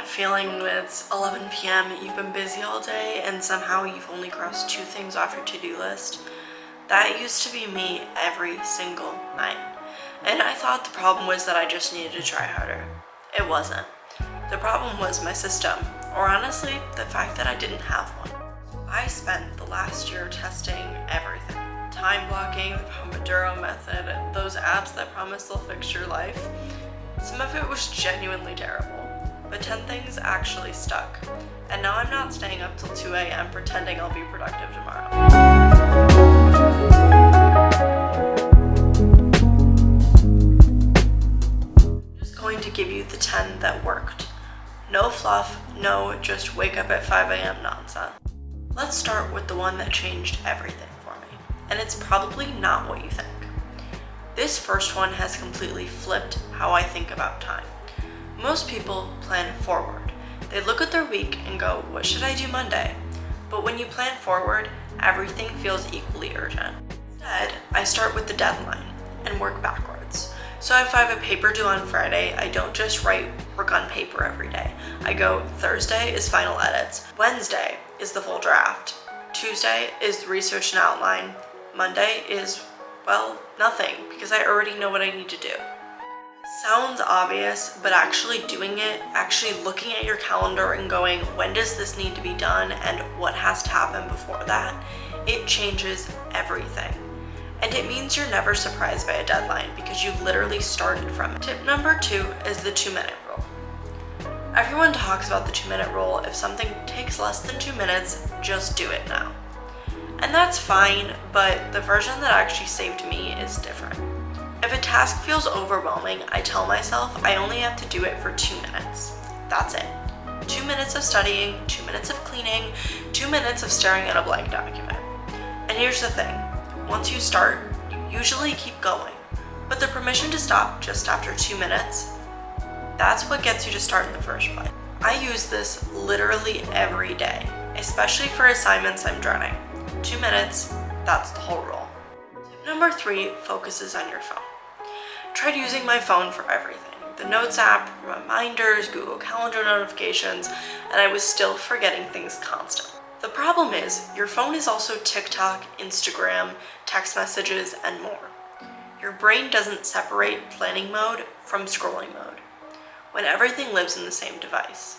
that feeling when it's 11 p.m., you've been busy all day, and somehow you've only crossed 2 things off your to-do list? That used to be me every single night. And I thought the problem was that I just needed to try harder. It wasn't. The problem was my system, or honestly, the fact that I didn't have one. I spent the last year testing everything. Time blocking, the Pomodoro method, those apps that promise they'll fix your life. Some of it was genuinely terrible, but 10 things actually stuck. And now I'm not staying up till 2 a.m. pretending I'll be productive tomorrow. I'm just going to give you the 10 that worked. No fluff, no just wake up at 5 a.m. nonsense. Let's start with the one that changed everything for me, and it's probably not what you think. This first one has completely flipped how I think about time. Most people plan forward. They look at their week and go, what should I do Monday? But when you plan forward, everything feels equally urgent. Instead, I start with the deadline and work backwards. So if I have a paper due on Friday, I don't just write work on paper every day. I go, Thursday is final edits. Wednesday is the full draft. Tuesday is the research and outline. Monday is, well, nothing, because I already know what I need to do. Sounds obvious, but actually doing it, actually looking at your calendar and going, when does this need to be done and what has to happen before that, it changes everything. And it means you're never surprised by a deadline because you literally started from it. Tip number 2 is the 2-minute rule. Everyone talks about the 2-minute rule. If something takes less than 2 minutes, just do it now. And that's fine, but the version that actually saved me is different. If a task feels overwhelming, I tell myself I only have to do it for 2 minutes. That's it. 2 minutes of studying, 2 minutes of cleaning, 2 minutes of staring at a blank document. And here's the thing, once you start, you usually keep going. But the permission to stop just after 2 minutes, that's what gets you to start in the first place. I use this literally every day, especially for assignments I'm dreading. 2 minutes, that's the whole rule. Tip number 3 focuses on your phone. Tried using my phone for everything. The Notes app, reminders, Google Calendar notifications, and I was still forgetting things constantly. The problem is, your phone is also TikTok, Instagram, text messages, and more. Your brain doesn't separate planning mode from scrolling mode, when everything lives in the same device.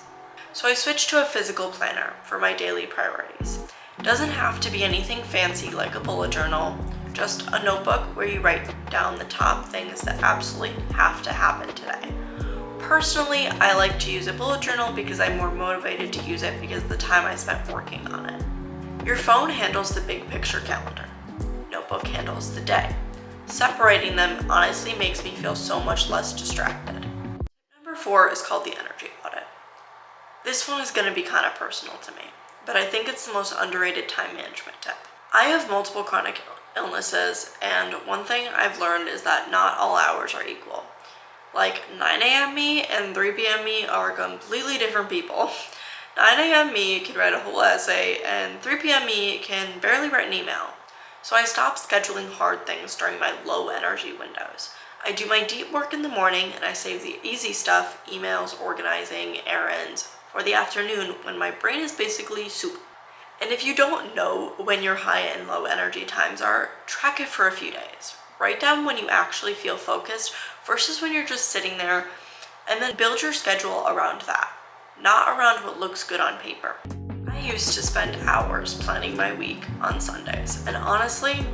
So I switched to a physical planner for my daily priorities. Doesn't have to be anything fancy like a bullet journal, just a notebook where you write down the top things that absolutely have to happen today. Personally, I like to use a bullet journal because I'm more motivated to use it because of the time I spent working on it. Your phone handles the big picture calendar. Notebook handles the day. Separating them honestly makes me feel so much less distracted. Number 4 is called the energy audit. This one is going to be kind of personal to me, but I think it's the most underrated time management tip. I have multiple chronic illnesses, and one thing I've learned is that not all hours are equal. Like 9 a.m. me and 3 p.m. me are completely different people. 9 a.m. me can write a whole essay, and 3 p.m. me can barely write an email. So I stopped scheduling hard things during my low energy windows. I do my deep work in the morning, and I save the easy stuff, emails, organizing, errands, for the afternoon when my brain is basically soup. And if you don't know when your high and low energy times are, track it for a few days. Write down when you actually feel focused versus when you're just sitting there, and then build your schedule around that, not around what looks good on paper. I used to spend hours planning my week on Sundays, and honestly,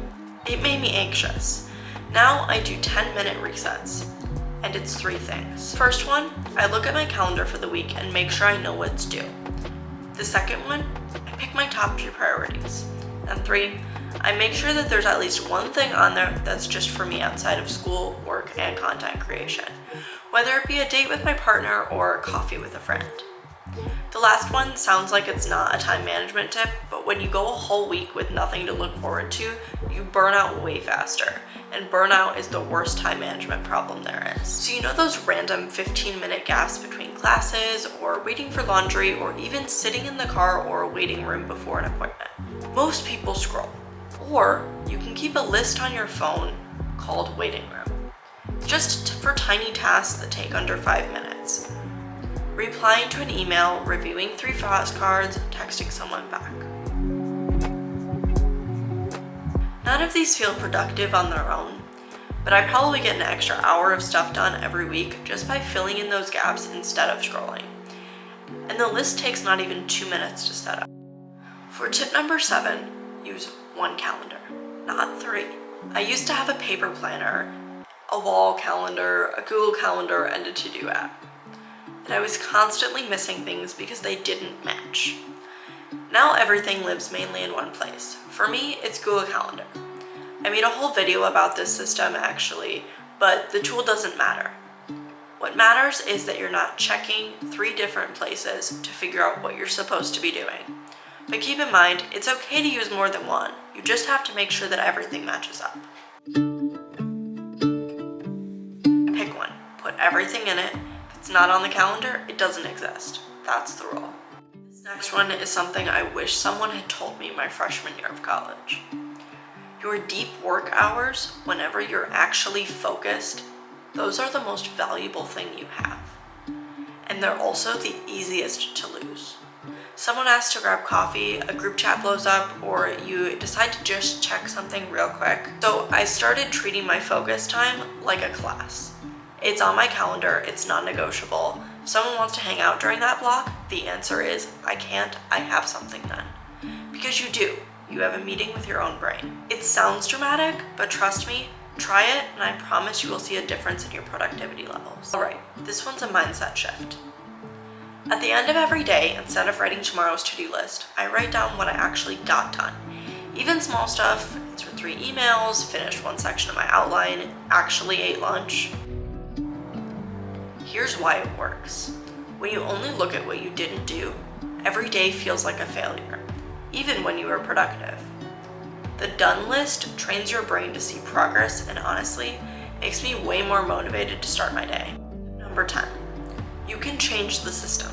it made me anxious. Now I do 10-minute resets, and it's 3 things. First one, I look at my calendar for the week and make sure I know what's due. The second one, I pick my top 3 priorities. And 3, I make sure that there's at least one thing on there that's just for me outside of school, work, and content creation, whether it be a date with my partner or coffee with a friend. The last one sounds like it's not a time management tip, but when you go a whole week with nothing to look forward to, you burn out way faster. And burnout is the worst time management problem there is. So you know those random 15-minute gaps between classes, or waiting for laundry, or even sitting in the car or a waiting room before an appointment? Most people scroll. Or you can keep a list on your phone called waiting room, just for tiny tasks that take under 5 minutes. replying to an email, reviewing 3 flashcards, texting someone back. None of these feel productive on their own, but I probably get an extra hour of stuff done every week just by filling in those gaps instead of scrolling. And the list takes not even 2 minutes to set up. For tip number 7, use one calendar, not 3. I used to have a paper planner, a wall calendar, a Google Calendar, and a to-do app. And I was constantly missing things because they didn't match. Now everything lives mainly in one place. For me, it's Google Calendar. I made a whole video about this system actually, but the tool doesn't matter. What matters is that you're not checking 3 different places to figure out what you're supposed to be doing. But keep in mind, it's okay to use more than one. You just have to make sure that everything matches up. Pick one, put everything in it. If it's not on the calendar, it doesn't exist. That's the rule. This next one is something I wish someone had told me my freshman year of college. Your deep work hours, whenever you're actually focused, those are the most valuable thing you have. And they're also the easiest to lose. Someone asks to grab coffee, a group chat blows up, or you decide to just check something real quick. So I started treating my focus time like a class. It's on my calendar, it's non-negotiable. If someone wants to hang out during that block, the answer is, I can't, I have something then. Because you do. You have a meeting with your own brain. It sounds dramatic, but trust me, try it, and I promise you will see a difference in your productivity levels. All right, this one's a mindset shift. At the end of every day, instead of writing tomorrow's to-do list, I write down what I actually got done. Even small stuff, answered 3 emails, finished 1 section of my outline, actually ate lunch. Here's why it works. When you only look at what you didn't do, every day feels like a failure, even when you are productive. The done list trains your brain to see progress and honestly makes me way more motivated to start my day. Number 10, you can change the system.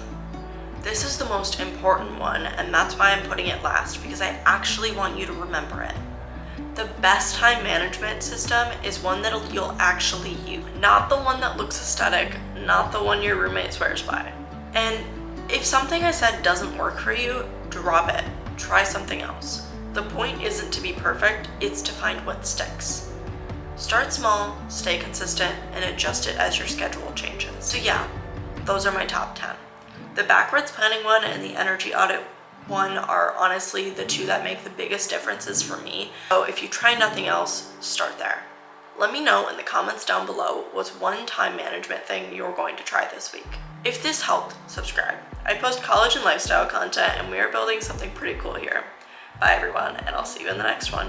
This is the most important one, and that's why I'm putting it last, because I actually want you to remember it. The best time management system is one that you'll actually use, not the one that looks aesthetic, not the one your roommate swears by. And if something I said doesn't work for you, drop it. Try something else. The point isn't to be perfect, it's to find what sticks. Start small, stay consistent, and adjust it as your schedule changes. So yeah, those are my top 10. The backwards planning one and the energy audit one are honestly the 2 that make the biggest differences for me. So if you try nothing else, start there. Let me know in the comments down below what's one time management thing you're going to try this week. If this helped, subscribe. I post college and lifestyle content, and we are building something pretty cool here. Bye everyone, and I'll see you in the next one.